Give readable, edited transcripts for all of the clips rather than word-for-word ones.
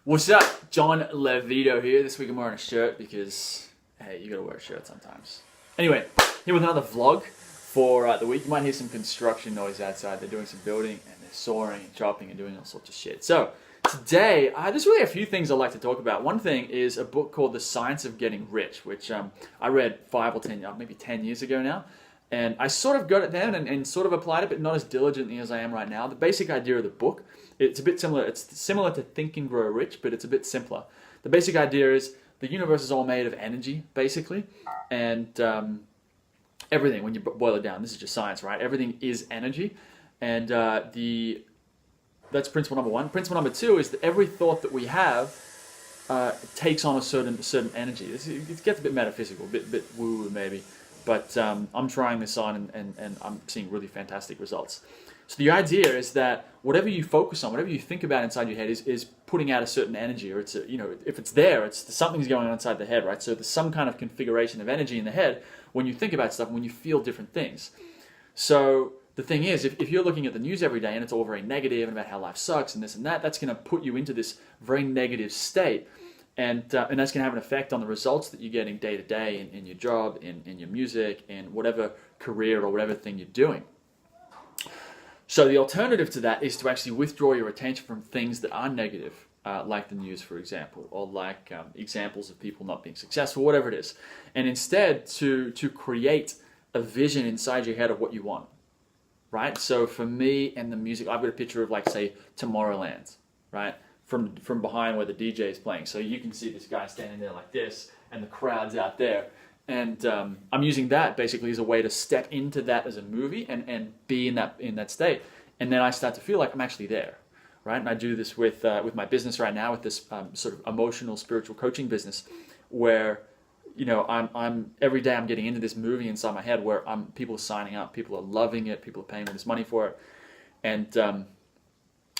What's up? John Lavido here. This week I'm wearing a shirt because, hey, you gotta wear a shirt sometimes. Anyway, here with another vlog for the week. You might hear some construction noise outside. They're doing some building and they're sawing and chopping and doing all sorts of shit. So, today, there's really a few things I'd like to talk about. One thing is a book called The Science of Getting Rich, which I read 5 or 10, maybe 10 years ago now. And I sort of got it then and sort of applied it, but not as diligently as I am right now. The basic idea of the book, it's a bit similar. It's similar to Think and Grow Rich, but it's a bit simpler. The basic idea is the universe is all made of energy, basically. And everything, when you boil it down, this is just science, right? Everything is energy. And that's principle number one. Principle number two is that every thought that we have takes on a certain energy. It gets a bit metaphysical, a bit woo-woo maybe. But I'm trying this on and I'm seeing really fantastic results. So the idea is that whatever you focus on, whatever you think about inside your head is putting out a certain energy, or it's if it's there, it's something's going on inside the head, right? So there's some kind of configuration of energy in the head when you think about stuff, when you feel different things. So the thing is, if you're looking at the news every day and it's all very negative and about how life sucks and this and that, that's going to put you into this very negative state. And that's going to have an effect on the results that you're getting day to day in your job, in your music, in whatever career or whatever thing you're doing. So the alternative to that is to actually withdraw your attention from things that are negative, like the news, for example, or like examples of people not being successful, whatever it is. And instead to create a vision inside your head of what you want, right? So for me and the music, I've got a picture of, like, say, Tomorrowland, right? From behind where the DJ is playing. So you can see this guy standing there like this, and the crowd's out there. And I'm using that basically as a way to step into that as a movie and be in that state. And then I start to feel like I'm actually there, right? And I do this with my business right now, with this sort of emotional, spiritual coaching business, where I'm every day I'm getting into this movie inside my head where people are signing up, people are loving it, people are paying me this money for it, and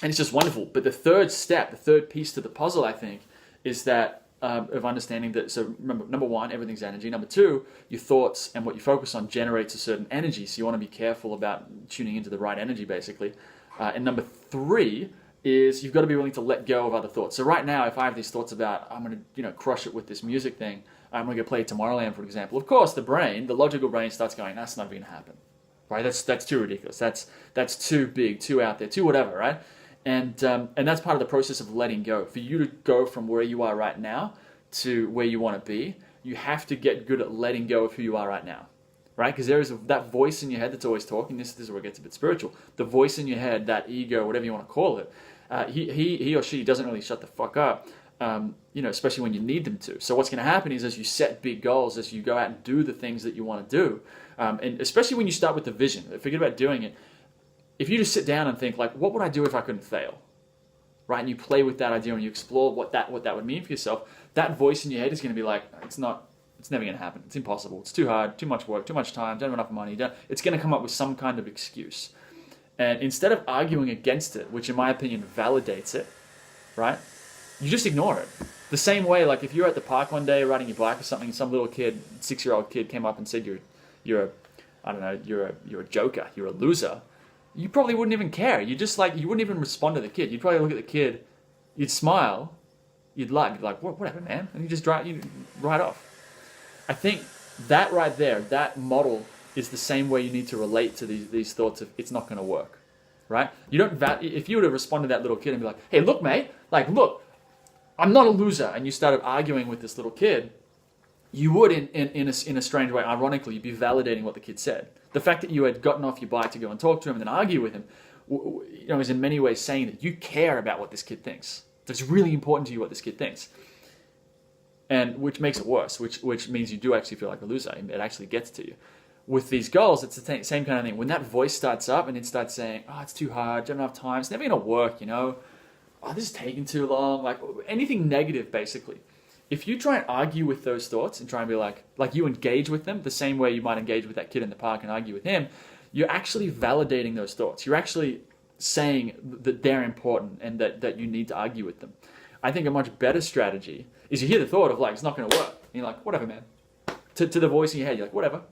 it's just wonderful. But the third step, the third piece to the puzzle, I think, is that of understanding that, so remember, number one, everything's energy. Number two, your thoughts and what you focus on generates a certain energy. So you want to be careful about tuning into the right energy, basically. And number three is you've got to be willing to let go of other thoughts. So right now, if I have these thoughts about, I'm going to crush it with this music thing, I'm going to go play Tomorrowland, for example. Of course, the logical brain starts going, that's not going to happen, right? That's too ridiculous. That's too big, too out there, too whatever, right? And that's part of the process of letting go. For you to go from where you are right now to where you want to be, you have to get good at letting go of who you are right now, right? Because there is that voice in your head that's always talking. This is where it gets a bit spiritual. The voice in your head, that ego, whatever you want to call it, he or she doesn't really shut the fuck up, especially when you need them to. So what's going to happen is, as you set big goals, as you go out and do the things that you want to do, and especially when you start with the vision, forget about doing it. If you just sit down and think, like, what would I do if I couldn't fail? Right? And you play with that idea and you explore what that would mean for yourself, that voice in your head is going to be like, it's never going to happen. It's impossible. It's too hard, too much work, too much time, don't have enough money. It's going to come up with some kind of excuse. And instead of arguing against it, which in my opinion validates it, right? You just ignore it. The same way, like, if you're at the park one day riding your bike or something, some little kid, 6-year-old kid came up and said you're a joker, you're a loser. You probably wouldn't even care. You wouldn't even respond to the kid. You'd probably look at the kid, you'd smile, you'd be like, whatever, man, and you just right off. I think that right there, that model is the same way you need to relate to these thoughts of it's not going to work, right? You don't if you were to respond to that little kid and be like, hey, look, mate, look, I'm not a loser, and you started arguing with this little kid, you would, in a strange way, ironically, you'd be validating what the kid said. The fact that you had gotten off your bike to go and talk to him and then argue with him, is in many ways saying that you care about what this kid thinks. It's really important to you what this kid thinks, and which makes it worse. Which means you do actually feel like a loser. It actually gets to you. With these goals, it's the same kind of thing. When that voice starts up and it starts saying, "Oh, it's too hard. Don't have enough time. It's never going to work." Oh, this is taking too long. Like anything negative, basically. If you try and argue with those thoughts and try and be like you engage with them the same way you might engage with that kid in the park and argue with him, you're actually validating those thoughts. You're actually saying that they're important and that you need to argue with them. I think a much better strategy is you hear the thought of, like, it's not going to work. And you're like, whatever, man. To the voice in your head, you're like, whatever.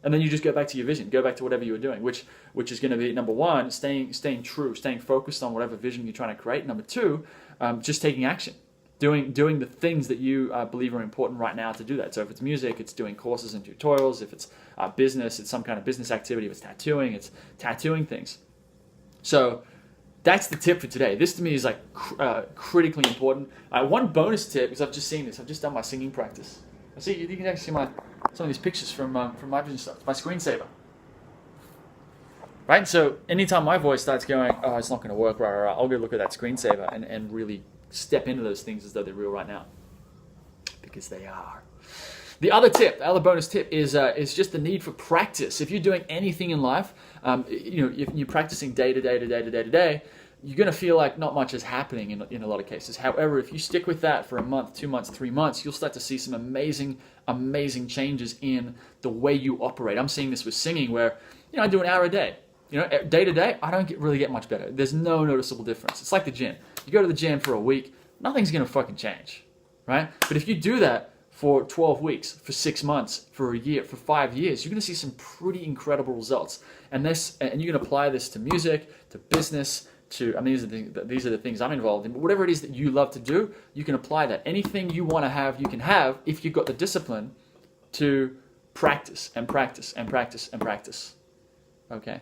And then you just go back to your vision, go back to whatever you were doing, which is going to be, number one, staying true, staying focused on whatever vision you're trying to create. Number two, just taking action, doing the things that you believe are important right now to do that. So if it's music, it's doing courses and tutorials. If it's business, it's some kind of business activity. If it's tattooing things. So that's the tip for today. This to me is like critically important. One bonus tip, because I've just seen this. I've just done my singing practice. You can actually see some of these pictures from my vision stuff. It's my screensaver. Right? So anytime my voice starts going, oh, it's not going to work, right, I'll go look at that screensaver and really step into those things as though they're real right now. Because they are. The other bonus tip is just the need for practice. If you're doing anything in life, if you're practicing day to day, you're going to feel like not much is happening in a lot of cases. However, if you stick with that for a month, 2 months, 3 months, you'll start to see some amazing changes in the way you operate. I'm seeing this with singing where, I do an hour a day. Day to day, I don't really get much better. There's no noticeable difference. It's like the gym. You go to the gym for a week, nothing's going to fucking change, right? But if you do that for 12 weeks, for 6 months, for a year, for 5 years, you're going to see some pretty incredible results. And you can apply this to music, to business, these are the things I'm involved in. But whatever it is that you love to do, you can apply that. Anything you want to have, you can have if you've got the discipline to practice and practice and practice and practice. Okay.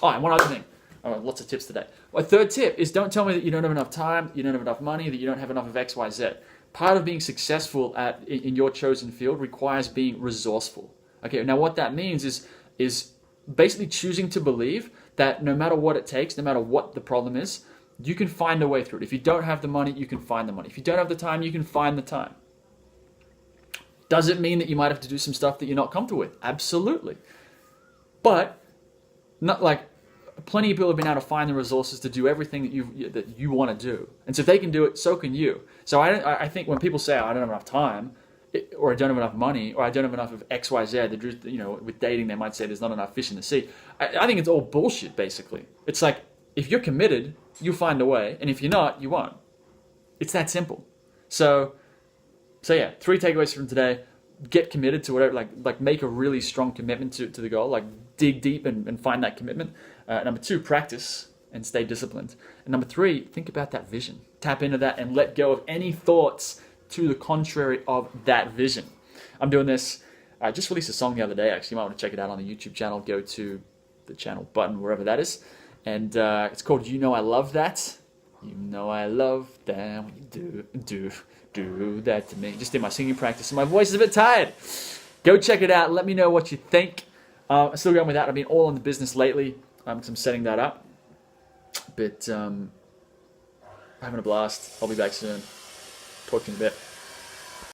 Oh, and one other thing. Oh, lots of tips today. My third tip is don't tell me that you don't have enough time, you don't have enough money, that you don't have enough of X, Y, Z. Part of being successful in your chosen field requires being resourceful. Okay. Now, what that means is basically choosing to believe that no matter what it takes, no matter what the problem is, you can find a way through it. If you don't have the money, you can find the money. If you don't have the time, you can find the time. Does it mean that you might have to do some stuff that you're not comfortable with? Absolutely. But not like plenty of people have been able to find the resources to do everything that you want to do. And so if they can do it, so can you. So I think when people say, I don't have enough time, or I don't have enough money, or I don't have enough of X, Y, Z. With dating, they might say there's not enough fish in the sea. I think it's all bullshit, basically. It's like, if you're committed, you'll find a way, and if you're not, you won't. It's that simple. So yeah, 3 takeaways from today. Get committed to whatever, like make a really strong commitment to the goal, like dig deep and find that commitment. Number 2, practice and stay disciplined. And number 3, think about that vision. Tap into that and let go of any thoughts to the contrary of that vision. I'm doing this. I just released a song the other day, actually. You might want to check it out on the YouTube channel. Go to the channel button, wherever that is. And it's called You Know I Love That. You know I love that when you do that to me. Just did my singing practice and my voice is a bit tired. Go check it out. Let me know what you think. I'm still going with that. I've been all in the business lately because I'm setting that up. But having a blast. I'll be back soon. Talk to you in a bit.